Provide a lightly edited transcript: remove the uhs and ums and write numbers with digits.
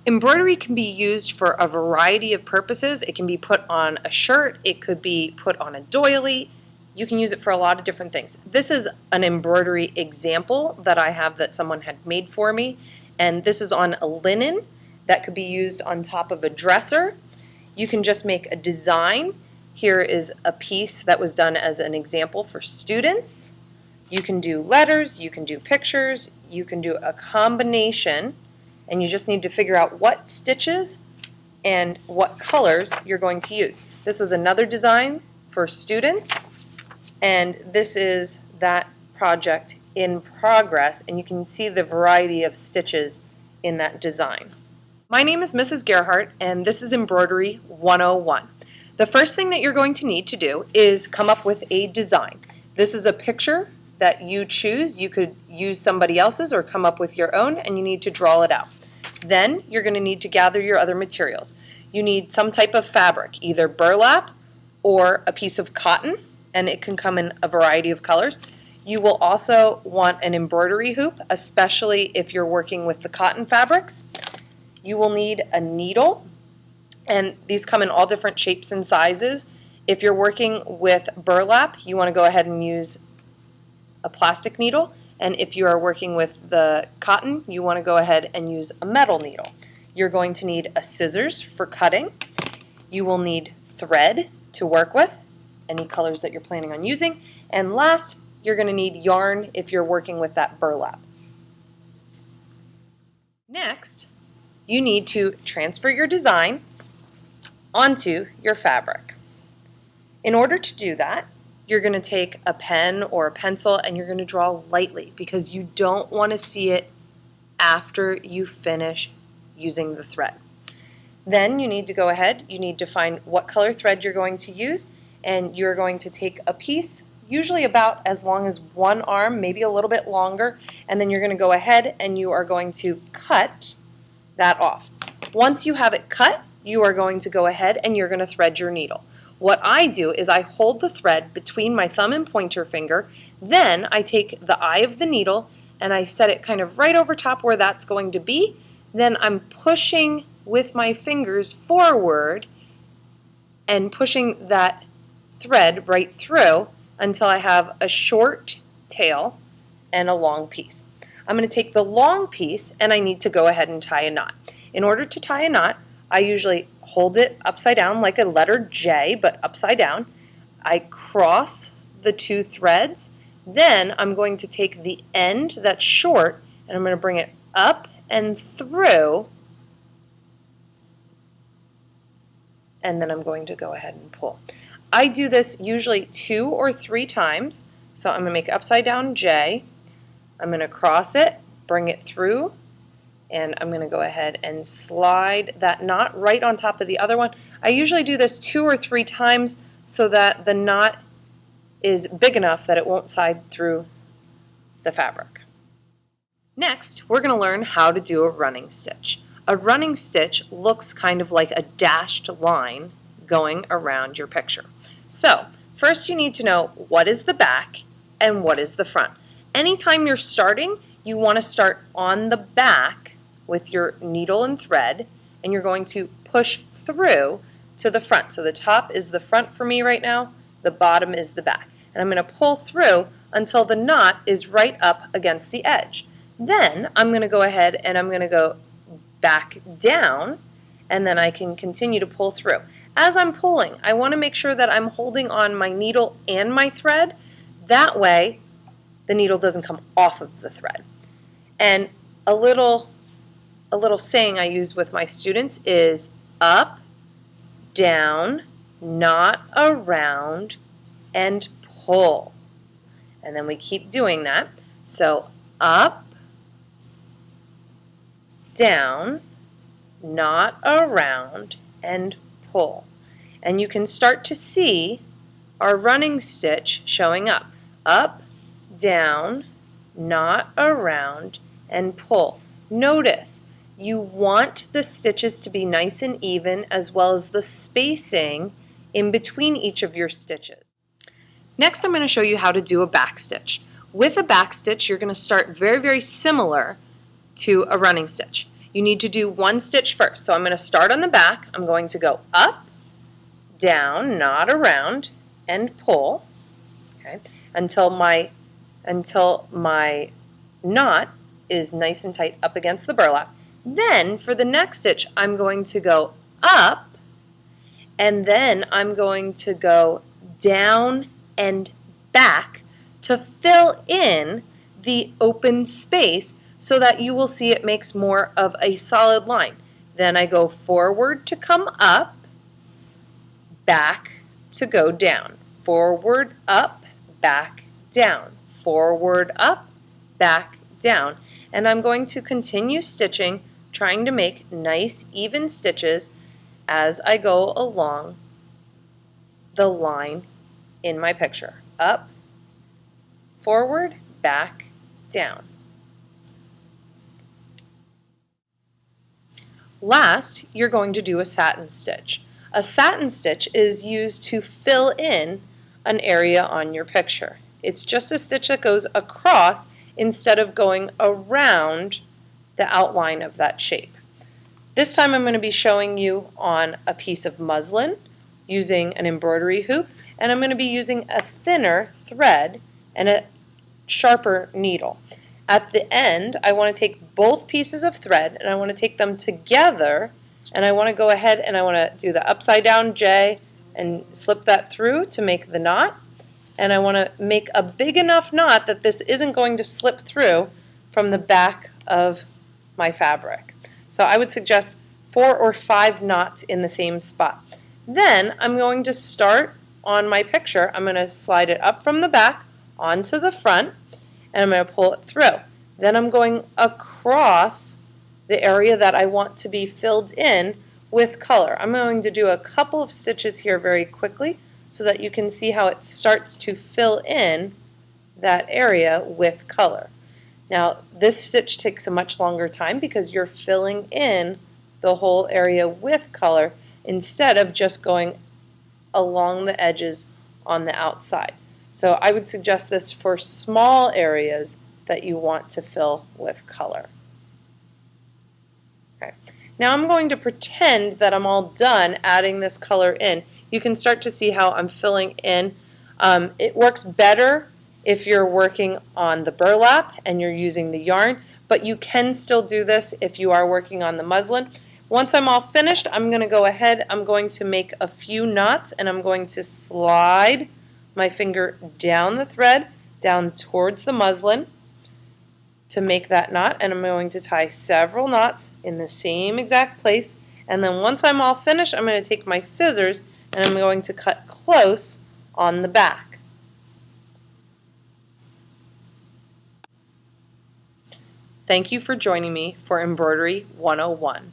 Embroidery can be used for a variety of purposes. It can be put on a shirt, it could be put on a doily. You can use it for a lot of different things. This is an embroidery example that I have that someone had made for me, and this is on a linen that could be used on top of a dresser. You can just make a design. Here is a piece that was done as an example for students. You can do letters, you can do pictures, you can do a combination, and you just need to figure out what stitches and what colors you're going to use. This was another design for students, and this is that project in progress, and you can see the variety of stitches in that design. My name is Mrs. Gerhardt, and this is Embroidery 101. The first thing that you're going to need to do is come up with a design. This is a picture that you choose. You could use somebody else's or come up with your own, and you need to draw it out. Then you're going to need to gather your other materials. You need some type of fabric, either burlap or a piece of cotton, and it can come in a variety of colors. You will also want an embroidery hoop, especially if you're working with the cotton fabrics. You will need a needle, and these come in all different shapes and sizes. If you're working with burlap, you want to go ahead and use a plastic needle, and if you are working with the cotton, you want to go ahead and use a metal needle. You're going to need a scissors for cutting. You will need thread to work with, any colors that you're planning on using, and last, you're going to need yarn if you're working with that burlap. Next, you need to transfer your design onto your fabric. In order to do that, you're going to take a pen or a pencil and you're going to draw lightly because you don't want to see it after you finish using the thread. Then you need to go ahead, you need to find what color thread you're going to use, and you're going to take a piece, usually about as long as one arm, maybe a little bit longer, and then you're going to go ahead and you are going to cut that off. Once you have it cut, you are going to go ahead and you're going to thread your needle. What I do is I hold the thread between my thumb and pointer finger, then I take the eye of the needle and I set it kind of right over top where that's going to be. Then I'm pushing with my fingers forward and pushing that thread right through until I have a short tail and a long piece. I'm going to take the long piece and I need to go ahead and tie a knot. In order to tie a knot, I usually hold it upside down like a letter J, but upside down. I cross the two threads. Then I'm going to take the end that's short and I'm going to bring it up and through. And then I'm going to go ahead and pull. I do this usually 2 or 3 times. So I'm going to make upside down J. I'm going to cross it, bring it through, and I'm going to go ahead and slide that knot right on top of the other one. I usually do this 2 or 3 times so that the knot is big enough that it won't slide through the fabric. Next, we're going to learn how to do a running stitch. A running stitch looks kind of like a dashed line going around your picture. So, first you need to know what is the back and what is the front. Anytime you're starting, you want to start on the back with your needle and thread, and you're going to push through to the front. So the top is the front for me right now, the bottom is the back. And I'm going to pull through until the knot is right up against the edge. Then I'm going to go ahead and I'm going to go back down, and then I can continue to pull through. As I'm pulling, I want to make sure that I'm holding on my needle and my thread. That way, the needle doesn't come off of the thread. And a little saying I use with my students is up, down, knot around, and pull. And then we keep doing that. So up, down, knot around, and pull. And you can start to see our running stitch showing up. Up, down, knot around, and pull. Notice, you want the stitches to be nice and even, as well as the spacing in between each of your stitches. Next, I'm going to show you how to do a back stitch. With a back stitch, you're going to start very, very similar to a running stitch. you need to do one stitch first. So I'm going to start on the back. I'm going to go up, down, knot around, and pull, okay, until my knot is nice and tight up against the burlap. Then for the next stitch, I'm going to go up, and then I'm going to go down and back to fill in the open space so that you will see it makes more of a solid line. Then I go forward to come up, back to go down, forward, up, back, down, forward, up, back, down. And I'm going to continue stitching, trying to make nice even stitches as I go along the line in my picture. Up, forward, back, down. Last, you're going to do a satin stitch. A satin stitch is used to fill in an area on your picture. It's just a stitch that goes across instead of going around the outline of that shape. This time I'm going to be showing you on a piece of muslin using an embroidery hoop, and I'm going to be using a thinner thread and a sharper needle. At the end, I want to take both pieces of thread and I want to take them together, and I want to go ahead and I want to do the upside down J and slip that through to make the knot. And I want to make a big enough knot that this isn't going to slip through from the back of my fabric. So I would suggest 4 or 5 knots in the same spot. Then I'm going to start on my picture. I'm going to slide it up from the back onto the front, and I'm going to pull it through. Then I'm going across the area that I want to be filled in with color. I'm going to do a couple of stitches here very quickly so that you can see how it starts to fill in that area with color. Now this stitch takes a much longer time because you're filling in the whole area with color instead of just going along the edges on the outside. So I would suggest this for small areas that you want to fill with color. Okay. Now I'm going to pretend that I'm all done adding this color in. You can start to see how I'm filling in. It works better if you're working on the burlap and you're using the yarn, but you can still do this if you are working on the muslin. Once I'm all finished, I'm going to go ahead, I'm going to make a few knots, and I'm going to slide my finger down the thread, down towards the muslin to make that knot, and I'm going to tie several knots in the same exact place. And then once I'm all finished, I'm going to take my scissors and I'm going to cut close on the back. Thank you for joining me for Embroidery 101.